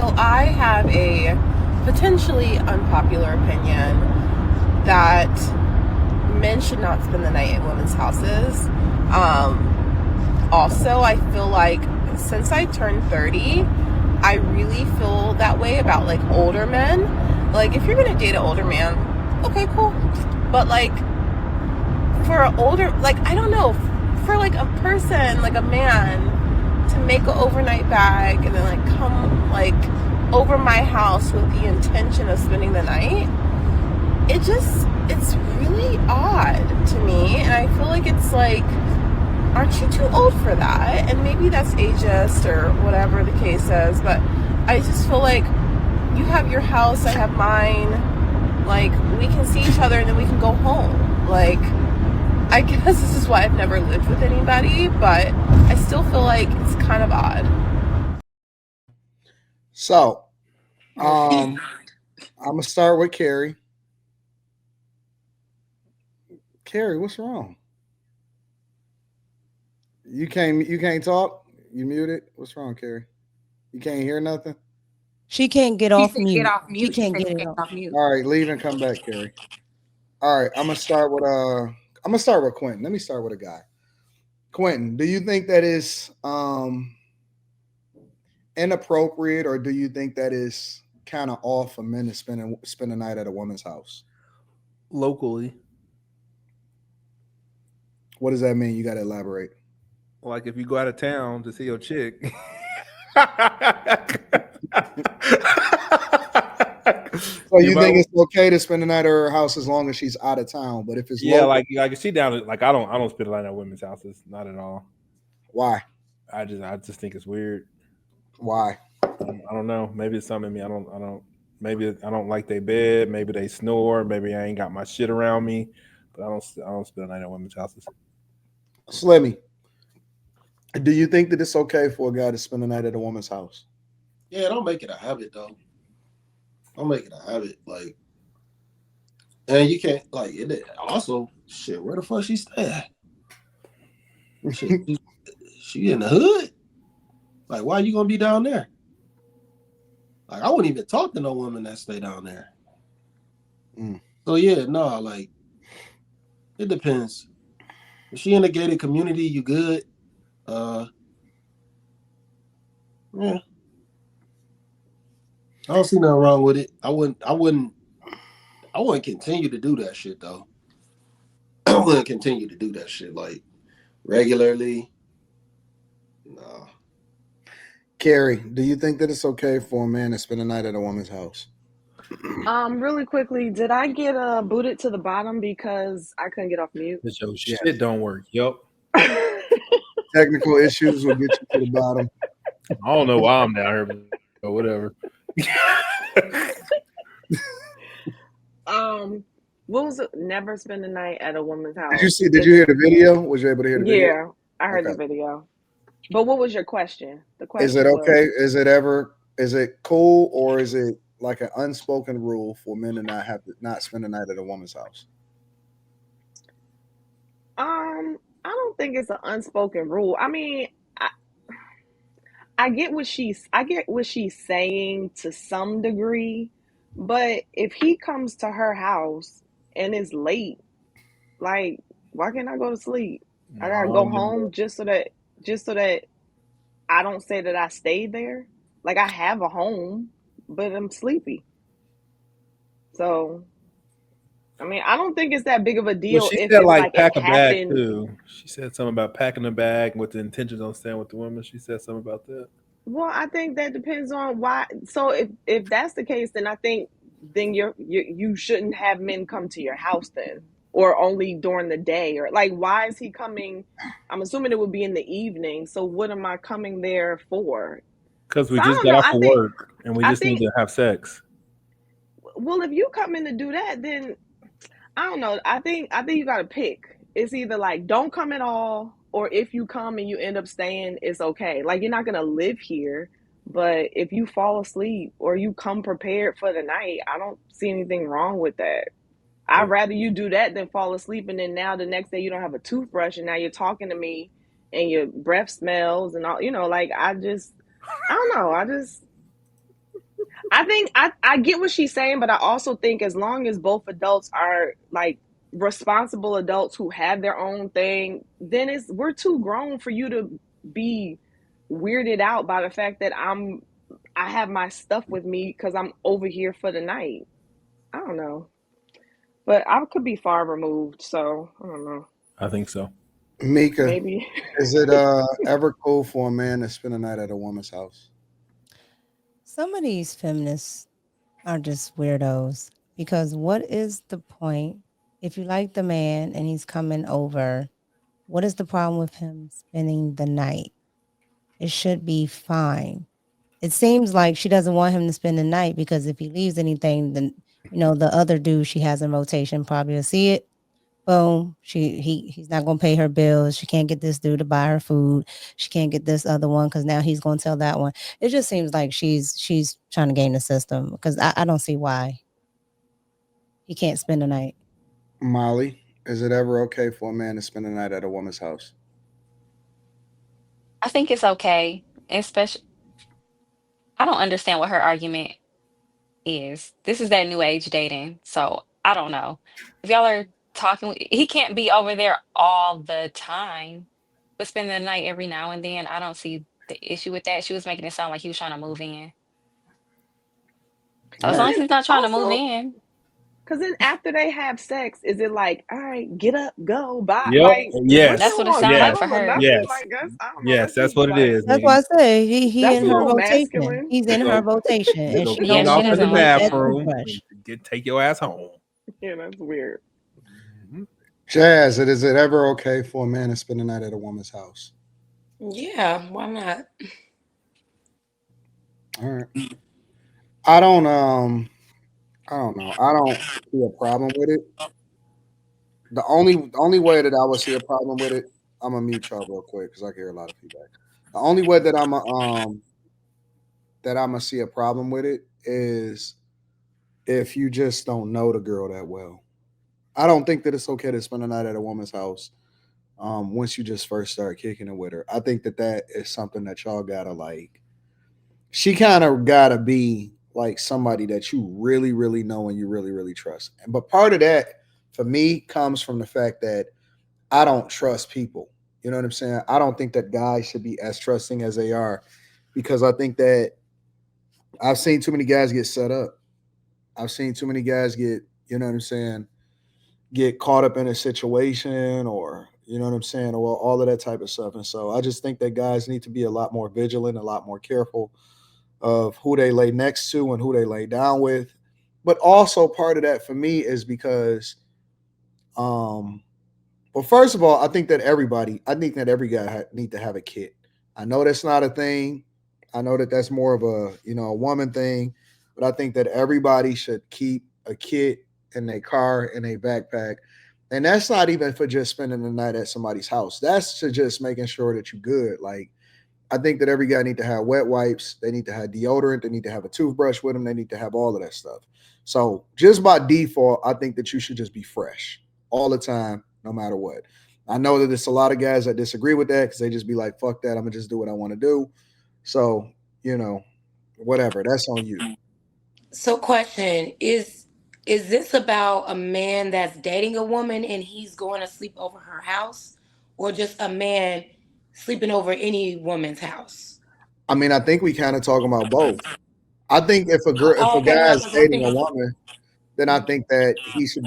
So I have a potentially unpopular opinion that men should not spend the night at women's houses. Also, I feel like since I turned 30, I really feel that way about like older men. Like if you're gonna date an older man, okay, cool. But like for an older, like I don't know, for like a person, like a man, to make an overnight bag and then like come like over my house with the intention of spending the night, it's really odd to me, and I feel like it's like, aren't you too old for that? And maybe that's ageist or whatever the case is, but I just feel like you have your house, I have mine, like we can see each other and then we can go home. Like, I guess this is why I've never lived with anybody, but I still feel like it's kind of odd. So, I'm gonna start with Carrie. Carrie, what's wrong? You can't talk? You muted? What's wrong, Carrie? You can't hear nothing? She can't get She off said get mute. off She mute. She can't said get she it can't off. get off mute. All right, leave and come back, Carrie. All right, I'm gonna start with Quentin. Let me start with a guy. Quentin, do you think that is inappropriate, or do you think that is kind of off for men to spend a night at a woman's house? Locally, What does that mean? You got to elaborate. like if you go out of town to see your chick. So you If think I- it's okay to spend the night at her house as long as she's out of town, but if it's yeah, local, like she down. Like I don't spend a lot at women's houses, not at all. why? I just think it's weird. Why? I don't know. Maybe it's something in me. I don't. Maybe I don't like their bed. Maybe they snore. Maybe I ain't got my shit around me. But I don't spend a night at women's houses. Slimmy, do you think that it's okay for a guy to spend the night at a woman's house? Yeah, don't make it a habit though. Don't make it a habit. Like, and you can't like it. Also, shit, where the fuck she stay at? Shit, she in the hood. Like, why you gonna be down there? Like, I wouldn't even talk to no woman that stay down there. Mm. So yeah, no, like, it depends. If she in a gated community, you good. Yeah, I don't see nothing wrong with it. I wouldn't continue to do that shit though. I wouldn't continue to do that shit like regularly. No. Carrie, do you think that it's okay for a man to spend a night at a woman's house? Really quickly, did I get booted to the bottom because I couldn't get off mute? But your Yeah. shit don't work. Yup. Technical issues will get you to the bottom. I don't know why I'm down here, but whatever. What was it? Never spend the night at a woman's house. Did you hear the video? Was you able to hear the video? Yeah, I heard the video. But what was your question? The question Is it okay? Is it cool, or is it like an unspoken rule for men to not spend the night at a woman's house? I don't think it's an unspoken rule. I mean, I get what she's saying to some degree, but if he comes to her house and it's late, like, why can't I go to sleep? I gotta go home just so that I don't say that I stayed there. Like, I have a home, but I'm sleepy. So, I mean, I don't think it's that big of a deal. Well, she if said it's like pack it a bag happened. too. She said something about packing a bag with the intentions on staying with the woman. She said something about that. Well, I think that depends on why. So if that's the case, then I think then you shouldn't have men come to your house then, or only during the day, or like, why is he coming? I'm assuming it would be in the evening. So what am I coming there for? Because we So, I just don't got know. off of work and we I just need think- to have sex. Well, if you come in to do that, then I don't know. I think you got to pick. It's either like don't come at all, or if you come and you end up staying, it's okay. Like, you're not gonna live here, but if you fall asleep or you come prepared for the night, I don't see anything wrong with that. I'd rather you do that than fall asleep and then now the next day you don't have a toothbrush and now you're talking to me and your breath smells and all. Like, I don't know. I get what she's saying, but I also think as long as both adults are like responsible adults who have their own thing, then we're too grown for you to be weirded out by the fact that I have my stuff with me because I'm over here for the night. I don't know. But I could be far removed, so I don't know. I think so. Mika, Maybe. is it ever cool for a man to spend a night at a woman's house? Some of these feminists are just weirdos because what is the point if you like the man and he's coming over? What is the problem with him spending the night? It should be fine. It seems like she doesn't want him to spend the night because if he leaves anything, then the other dude she has in rotation probably will see it. Boom. He's not gonna pay her bills. She can't get this dude to buy her food. She can't get this other one because now he's gonna tell that one. It just seems like she's trying to game the system because I don't see why he can't spend the night. Molly, is it ever okay for a man to spend a night at a woman's house? I think it's okay, especially I don't understand what her argument is. This is that new age dating, so I don't know. If y'all are talking, he can't be over there all the time, but spend the night every now and then. I don't see the issue with that. She was making it sound like he was trying to move in. So All as Cause long right. as then he's not trying to move also, in, cause then after they have sex, is it like, all right, get up, go, bye? Yep. Like, what that's you Yes. what it want, sounds like Yes. for cuddle or her. nothing? Yes. Like that's I don't know. Yes. That's That's just what it like is. That's why I say he that's a in You her little know, rotation. masculine. He's you in her go, rotation, you and go she Yeah, clean gonna she off use in doesn't the him like as that. bathroom toothbrush. and take your ass home. Yeah, that's weird. Mhm. Jazz, is it ever okay for a man to spend a night at a woman's house? Yeah, why not? All right. I don't I don't know. I don't see a problem with it. The only way that I would see a problem with it, I'm gonna mute y'all real quick because I can hear a lot of feedback. The only way that I'm gonna see a problem with it is if you just don't know the girl that well. I don't think that it's okay to spend a night at a woman's house once you just first start kicking it with her. I think that that is something that y'all gotta like. She kind of gotta be like somebody that you really, really know and you really, really trust. But part of that for me comes from the fact that I don't trust people. You know what I'm saying? I don't think that guys should be as trusting as they are because I think that I've seen too many guys get set up. I've seen too many guys get, you know what I'm saying, get caught up in a situation or, you know what I'm saying, or all of that type of stuff. And so I just think that guys need to be a lot more vigilant, a lot more careful of who they lay next to and who they lay down with. But also part of that for me is because um well, first of all, I think that every guy need to have a kit. I know that's not a thing. I know that that's more of a, a woman thing, but I think that everybody should keep a kit in their car, in their backpack. And that's not even for just spending the night at somebody's house. That's to just making sure that you're good. Like, I think that every guy need to have wet wipes. They need to have deodorant. They need to have a toothbrush with them. They need to have all of that stuff. So just by default, I think that you should just be fresh all the time, no matter what. I know that there's a lot of guys that disagree with that because they just be like, "Fuck that! I'm gonna just do what I want to do." So you know, whatever. That's on you. So question is this about a man that's dating a woman and he's going to sleep over her house or just a man sleeping over any woman's house? I mean, I think we kind of talking about both. I think if Oh, a okay, no, guy is because I'm dating a thinking, woman, then I think that he should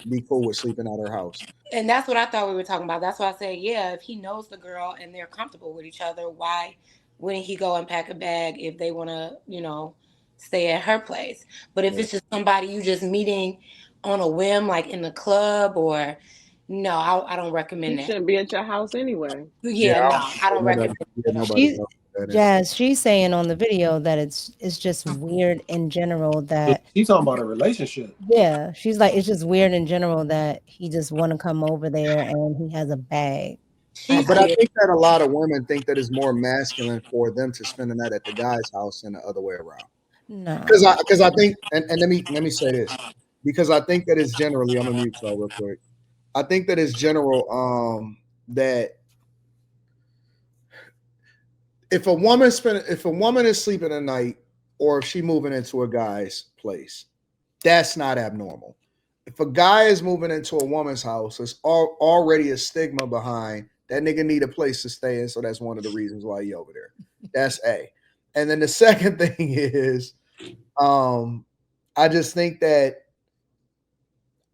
be cool with sleeping at her house. and that's what I thought we were talking about. That's why I said, yeah, if he knows the girl and they're comfortable with each other, why wouldn't he go and pack a bag if they want to, stay at her place? But if Yeah. it's just somebody you just meeting on a whim, like in the club, or no, I don't He recommend that. shouldn't be at your house anyway. Yeah, Yeah, no, I don't nobody, recommend yeah, it at all. nobody She knows what that is. Jazz, she's saying on the video that it's just weird in general Yeah, that she's talking about a relationship. yeah, she's like it's just weird in general that he just want to come over there and he has a bag. She But I said, think that a lot of women think that it's more masculine for them to spend the night at the guy's house than the other way around. Because No. I think, and let me say this, because I think that it's generally, I'm gonna mute y'all real quick. I think that it's general that if a woman is sleeping a night or if she moving into a guy's place. That's not abnormal. If a guy is moving into a woman's house, there's already a stigma behind that nigga need a place to stay in. So that's one of the reasons why he over there. That's A. And then the second thing is, I just think that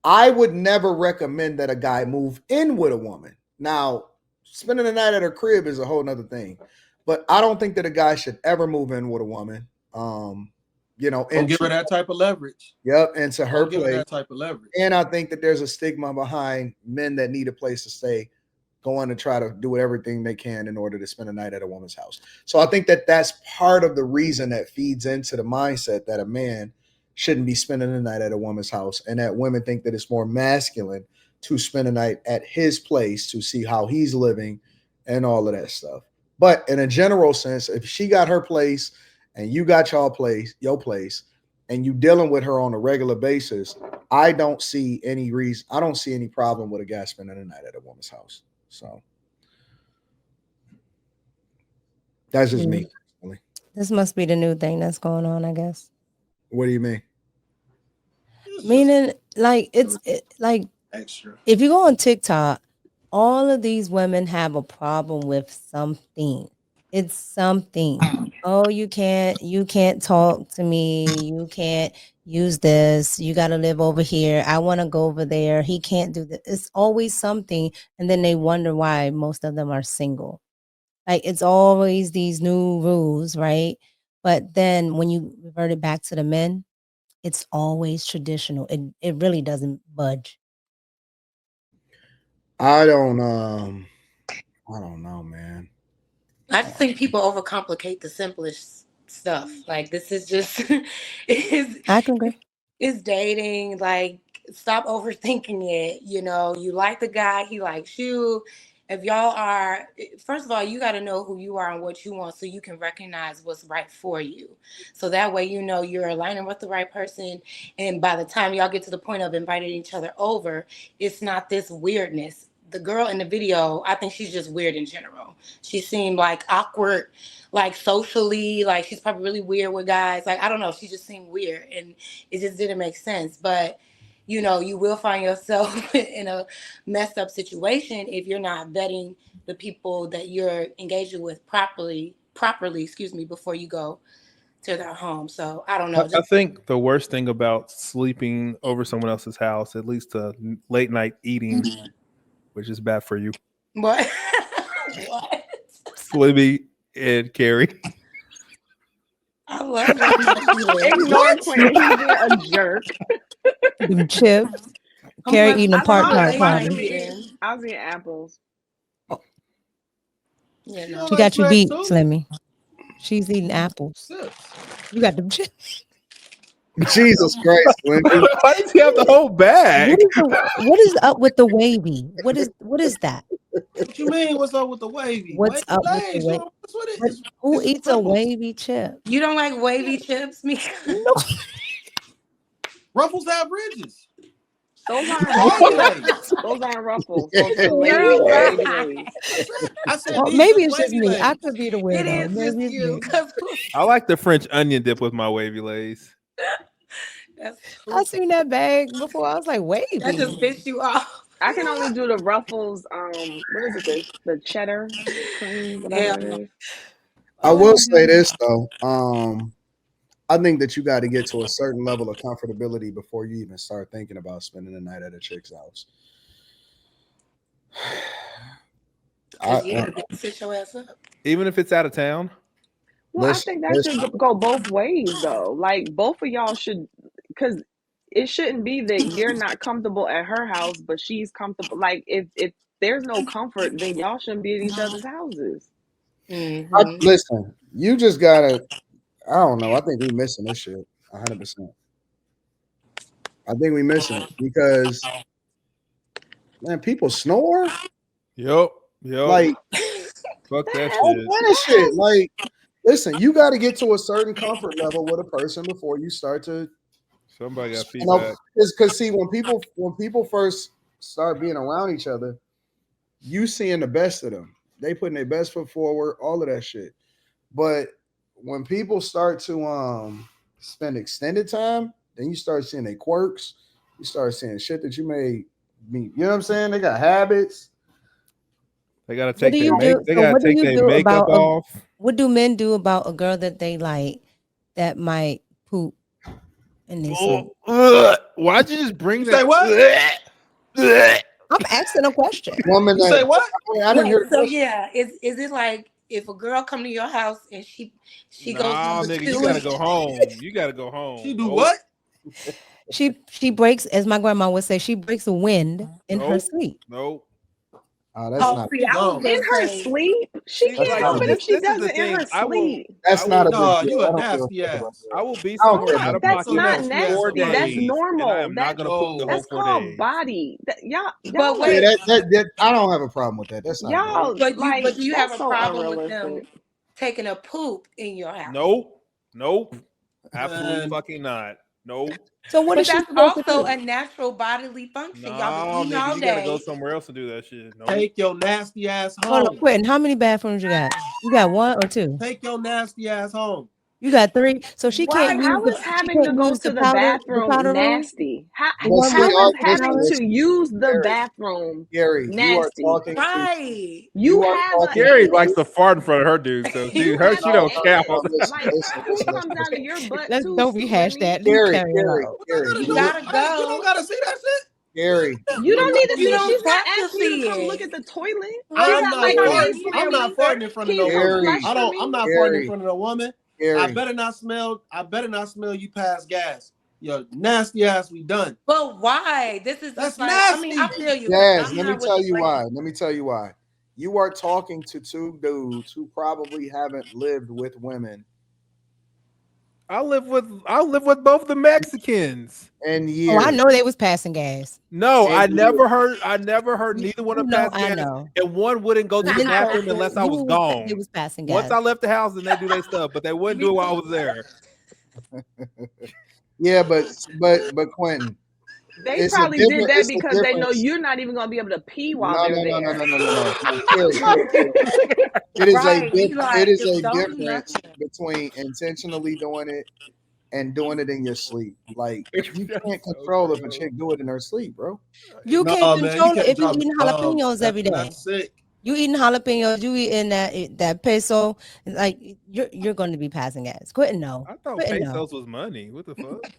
I would never recommend that a guy move in with a woman. Now, spending the night at her crib is a whole nother thing. But I don't think that a guy should ever move in with a woman. Don't give her that type of leverage. Yep, into her Don't give her place. that type of leverage. And I think that there's a stigma behind men that need a place to stay, going to try to do everything they can in order to spend a night at a woman's house. So I think that that's part of the reason that feeds into the mindset that a man shouldn't be spending the night at a woman's house, and that women think that it's more masculine to spend a night at his place to see how he's living and all of that stuff. But in a general sense, if she got her place and you got your place, and you dealing with her on a regular basis, I don't see any reason. I don't see any problem with a guy spending the night at a woman's house. So that's just me. Personally. This must be the new thing that's going on, I guess. What do you mean? Meaning, like, like extra. If you go on TikTok, all of these women have a problem with something. It's something. Oh, you can't talk to me. You can't use this. You got to live over here. I want to go over there. He can't do this. It's always something. And then they wonder why most of them are single. Like, it's always these new rules, right? But then when you revert it back to the men, it's always traditional. It really doesn't budge. I don't know, man. I just think people overcomplicate the simplest stuff. Like, this is just is I can agree. It's dating. Like, stop overthinking it. You like the guy, he likes you. If y'all are, first of all, you got to know who you are and what you want so you can recognize what's right for you. So that way, you're aligning with the right person. And by the time y'all get to the point of inviting each other over, it's not this weirdness. The girl in the video, I think she's just weird in general. She seemed like awkward, like socially, like she's probably really weird with guys. Like, I don't know. She just seemed weird and it just didn't make sense. But you will find yourself in a messed up situation if you're not vetting the people that you're engaging with properly, before you go to their home. So I don't know. I think the worst thing about sleeping over someone else's house, at least to late night eating, which is bad for you. What? What? Libby and Carrie. I love it. Ignore Quentin. He's being a jerk. Them chips. Carrie eating a part-time party. I was eating apples. Yeah, no. She got you beat, Slimmy. She's eating apples. You got them chips. Jesus Christ, Slimmy. Why does he have the whole bag? What is up with the wavy? What is that? What you mean? What's up with the wavy? What's up with the wavy? That's what it is. Who eats a wavy chip? You don't like wavy chips, Mika? No. Ruffles have ridges. Those aren't ruffles. Those aren't ruffles. Those are wavy. I said, well, maybe it's just me. I could be the weirdo. It is just you. I like the French onion dip with my wavy lays. I seen that bag before. I was like, wavy. That just pissed you off. I can only do the Ruffles. What is it? The cheddar cream, whatever it is. I will say this though. I think that you got to get to a certain level of comfortability before you even start thinking about spending the night at a chick's house. Sit your ass up. Even if it's out of town. Well, I think that should go both ways though. Like both of y'all should, because it shouldn't be that you're not comfortable at her house, but she's comfortable. Like if there's no comfort, then y'all shouldn't be at each other's houses. Mm-hmm. Listen, you just gotta. I don't know. I think we missing this shit 100%. I think we missing it because, man, people snore. Yep. Like, fuck that shit. Like, listen, you got to get to a certain comfort level with a person before you start to. Somebody got feedback. Because see, when people first start being around each other, you seeing the best of them. They putting their best foot forward, all of that shit. But when people start to spend extended time, then you start seeing their quirks. You start seeing shit that you may meet. You know what I'm saying? They got habits. They gotta What do take their you do? They So gotta what do take you their do makeup about off. what do men do about a girl that they like that might poop in their sleep? Why'd you just bring You that? say what? I'm asking a question. Woman You say that what? I didn't hear Wait, the so question. yeah, is it like if a girl come to your house and she goes Nah, number nigga, you two gotta and go home. You gotta go She home. do Nope, what? She breaks, as my grandma would say, she breaks a wind in her nope, sleep. nope. Oh, that's oh not see, She I was gone. In gonna her say sleep, she See, that's can't like, not help a it big if she this is does the it in thing. her sleep. I that's not will, a big Nah, deal. you a I don't give a nasty fuck about ass. that. I will be I don't care somewhere about out No, of that. that's Your pocket not for nasty ass 4 days, nasty. somewhere. That's and I normal. am not That gonna poop the whole that's 4 days. called body. but Yeah, wait, I don't have a problem with that. That's not bad. y'all but like do you have that's a so problem with unrealistic. them taking a poop in your house? Nope, nope, absolutely Man, fucking not. Nope. So what is But she that's supposed to also do? a natural bodily function. Y'all been No, eating nigga, all you gotta go day. somewhere else to do that shit. Nope. take your nasty ass Hold on, home. Quentin. How many bathrooms you got? You got one or two? Take your nasty ass home. You got three. So Why? use How the is she having to can't go use to the the bathroom powder room? nasty? The But one see, with How is having powder? to use the Gary, bathroom Gary, you are nasty? talking to Right. You you are have an talking Gary likes anus. to fart in front of her dude, so You her have she an no, don't no, count. no, anus. no. Listen, Like listen, poop listen, comes listen, out of listen. your butt Let's too, don't rehash Slimmy. that. Let me Gary, carry it Gary, out. Gary, I You gotta do it. gotta You don't go. gotta see that shit. Gary. You don't need to You see. don't She's not have to asking you to see come look it. at the toilet. She's I'm Right. not You're not like, not hey, a farting. I'm meter Slimmy, not either. farting in front can of you no come woman. Gary, flush for I'm me? not farting in Gary, front of no woman. I Gary. better not smell. I better not smell you past gas. Yo, nasty ass. We done. But why? This is just That's like, I mean, I nasty. feel you because Jazz, I'm let me not with tell the you plan. why. Let me tell you why. You are talking to two dudes who probably haven't lived with women I live with both the Mexicans. in Oh, I years. know they was passing gas. No, In years. I never heard neither one You of know pass I gas, know. and one wouldn't go to You've the been told bathroom unless I was they gone. was passing Once gas. I left the house, then they do their stuff, but they wouldn't do Me it while I too. was there. Yeah, but Quentin, They it's a probably did different. that It's a because they know difference. you're not even gonna be able to pee while No, they're no, no, no, there. no, no, no, no. No. Carry, carry, carry. Right. You It like, is just a don't do difference nothing. between intentionally doing it and doing it in your sleep. Like you That's can't so control if a dumb. chick do it in her sleep, bro. You No, can't man, you control it can't if you drop eating bombs. jalapenos every day. That's sick. You eating jalapenos, you eating that peso, like you're going to be passing gas. Quitting no. I thought Quitting no. pesos was money. What the fuck?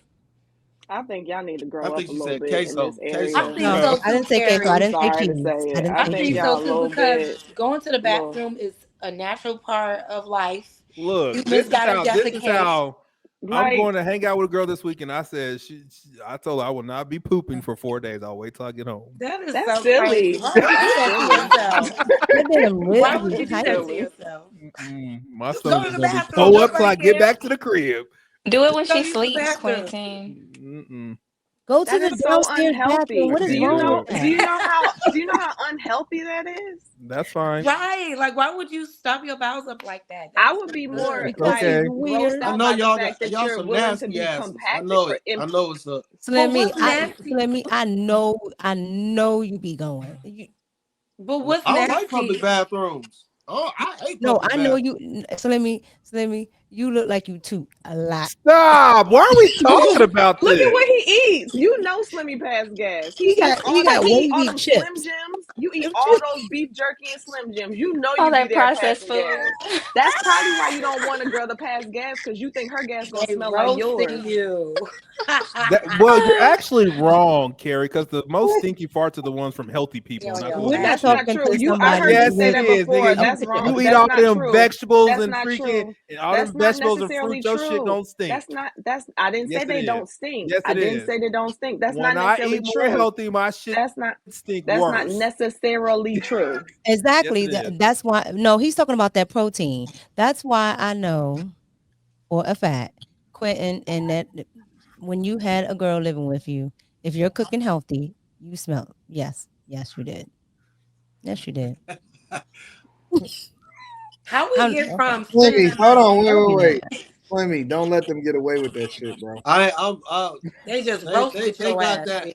I think y'all need to I grow up think a she little said bit in this queso. I Queso. area. think No, No. so I too, didn't say queso. I Carrie. I'm didn't say sorry to cheese. say I it. didn't I I say think think cheese. so y'all a too little because bit, going to the little bathroom is a natural part of life. Look, Humans gotta this is defecate. how I'm like. going to hang out with a girl this week, and I said I told her I will not be pooping for 4 days. I'll wait till I get home. That is That's so crazy. silly. Why would you do That's that to silly. yourself? That damn lid Why be would you That's do that tight. to silly. yourself? My Just go stomach to is the gonna be bathroom. toe Don't up till I break get it. back to the crib. Do it Just when go she use the sleeps, bathroom. Quentin. Mm-mm. Go to That the is so downstairs bathroom. unhealthy. What I is Do can't you wrong do with know? it. Do that? you know how? Do you know how unhealthy that is? That's fine. Right. Like, why would you stop your bowels up like that? That I is would not be It's, more it's Because like he's okay. grossed weird. I out know by the y'all fact got that y'all you're some willing to nasty be asses. I compacted know for. it. I know it's up. So But what's nasty? I know you be going. But what's I don't like public nasty? No, I hate No, public I know bathrooms. you. So you look like you toot a lot. Stop. Why are we talking about Look at this? what he eats. You know Slimmy pass gas. He eats He all that. got He eat all wavy them Slim chips. Jims. You eat Them all chips. those beef jerky and Slim Jims. You know All you be that there processed passing food. gas. That's probably why you don't want a girl to pass gas because you think her gas gonna They smell like roasting yours. you. Well, you're actually wrong, Carrie, because the most stinky farts are the ones from healthy Be people, on not the your We're ones that not That's poop. not talking true. to I heard somebody you Yes, say it with that is, before. nigga. a That's picture. wrong. You eat That's all not them true. vegetables That's and not freaking true. and all That's them not vegetables and fruit. necessarily Your shit true. don't stink. I didn't say Yes, it they is. don't stink. Yes, I it didn't is. say they don't stink. That's When not I necessarily eat more true. healthy, my shit That's not stink that's not worse. necessarily true. Yes, Exactly. it is. That's why. No, he's talking about that protein. That's why I know for a fact, Quentin, and that when you had a girl living with you, if you're cooking healthy, you smell. Yes, yes, you did. Yes, you did. How we get Okay. from Flemmy, screaming hold about on, Don't be wait. mad. Flemmy, don't let them get away with that shit, bro. they just They roasted your got ass. that.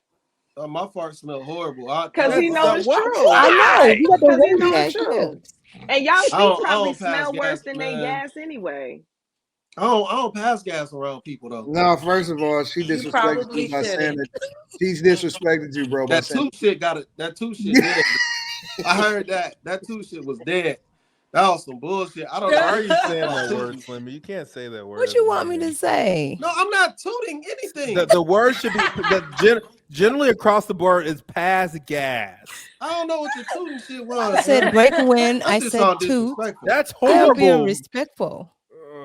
My fart smell horrible. Cause he know it's What? true. I know Why? you got the Cause he wavy know it's ass true. chips. And y'all feet I probably don't pass smell worse gas, than they man. gas anyway. I don't pass gas around people though. No, first of all, she You disrespected probably you by saying shouldn't. that. She's disrespected you, bro, by That saying two shit got it. That two shit dead. I heard that. That two shit was dead. That was some bullshit. I don't Why know are what you the fuck saying y'all that word, tooting. Slimmy? You can't say that word What as a you want me man. to say? No, I'm not tooting anything. The word should be generally across the board is pass gas. I don't know what the tooting shit I was, said man. break a win. That I shit said sound two. disrespectful. That's I am being horrible. respectful.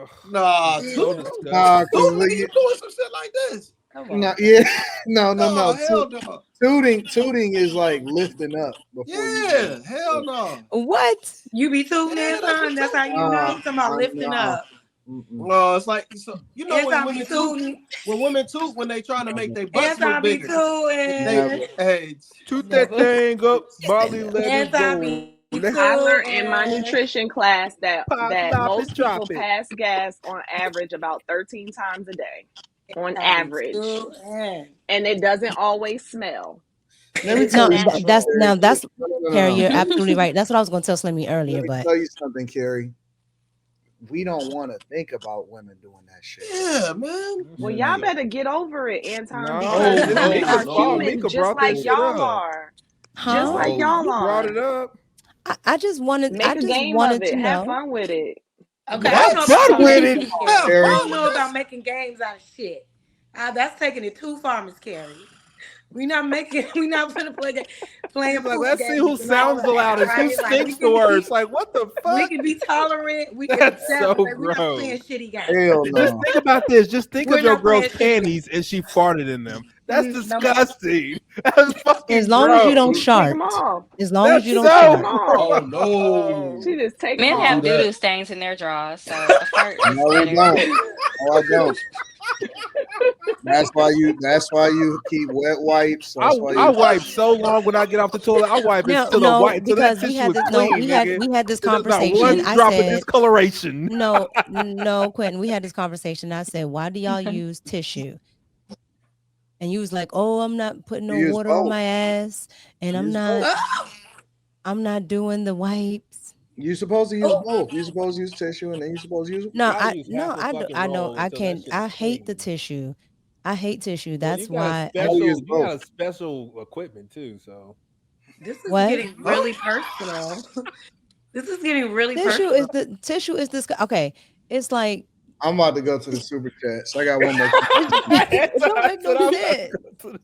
Ugh, Nah, so tooting. nah, disgusting. because Tooting when you doing some shit like this. Come no, on. yeah, no, No, hell no. Tooting is like lifting up before you do Yeah, it. hell no. What? You be tooting, Yeah, that's Anton? what That's tooting how you is. know? Talking about lifting Nah, up. No, it's like so. You know when Anton be women toot, tooting. when they trying to make their butts look Anton be bigger. They never. tooting. hey Toot that Never. thing up, Molly, let it Anton go. be I learned in my tooting. nutrition class Pop, that stop it, most people drop it. pass gas on average about 13 times a day. On Anton be average. tooting. And it doesn't always smell. Let It me is tell No, you something, that's natural. Carrie. now that's No, no, no, Carrie. no. You're absolutely right. That's what I was going to tell Slimmy Let earlier. me But tell you something, Carrie. We don't want to think about women doing that shit. yeah, man. Well, y'all Mm. better get over it, Anton, No, because No, it's women no, Mika's are fault. no, human Mika just brought that like shit y'all up. are. Just huh? like no. y'all You brought are. it up. I just wanted. I Make a just game of wanted it. to Have know. fun with it. Okay, I don't What? know Have about fun no with making it. games, Have Carrie. I Carrie, don't fun with know about this? making games out of shit. That's taking it too far, Miss Carrie. We not making. We not gonna playing Like, poop let's see games who and all sounds the that, loudest, who right? Like stinks the worst. Like, what the we fuck? can be tolerant, we can That's accept, so but like, we're not gross. playing shitty games. hell Just no. think about this. Just think We're of your not girl's playing shitty games. panties and she farted in them. That's No more. disgusting. That's As fucking long as you don't gross. Take them shart. off. As long as you That's don't Take so them shart. off. Oh gross. no. She just take them Men Don't do have off. that. doo-doo stains in their drawers, so a fart is No, we better. don't. No, I don't. That's why you keep wet wipes. I That's why I you wipe so long when I get off the toilet. I wipe it No, till the no, white till that because we tissue had is this. No, clean, nigga. we had this There's not conversation. one I drop of said discoloration. no, no, Quentin. We had this conversation. I said, why do y'all use tissue? And you was like, oh, I'm not putting no use water on both. my ass, and Use both. Oh, I'm not doing the wipes. You're supposed to use oh, both. You're supposed to use tissue, and then you're supposed to use. No, I use half a fucking I know roll I until that can. shit is I hate the clean. tissue. I hate tissue. Well, you That's got a why You gotta use you got both. a special equipment too. So this is what getting Huh? really personal. This is getting really tissue personal. is this. Okay, it's like I'm about to go to the super chats. I got one more. it don't make no I'm not sense. going to